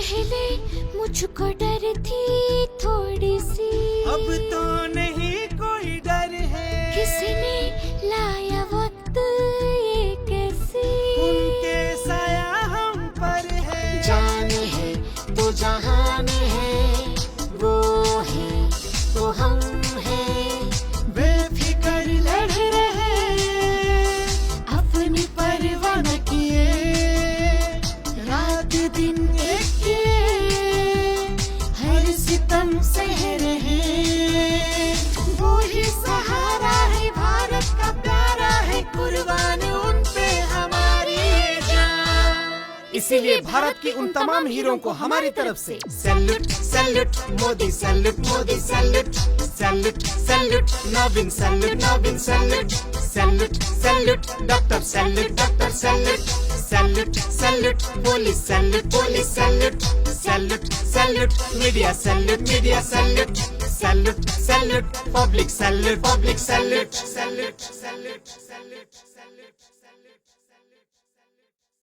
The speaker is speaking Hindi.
पहले मुझको डर थी थोड़ी सी, अब तो नहीं कोई डर है। किसने लाया वक्त ये कैसे, उनके साया हम पर है। जान है तो जहान है, वो है तो हम हैं, बेफिकर लड़ रहे अपनी परवाह न किए, रात दिन एक किए, हर सितम सह रहे। वो ही सहारा है भारत का प्यारा है, कुर्बान उन पे हमारी ये जान। इसीलिए भारत की उन तमाम हीरों को हमारी तरफ से salute salute Modi, salute Modi, salute salute salute Naveen, salute Naveen, salute salute salute doctor, salute doctor, salute salute salute police, salute police, salute salute salute media, salute media, salute salute salute public, salute public, salute salute salute salute salute salute.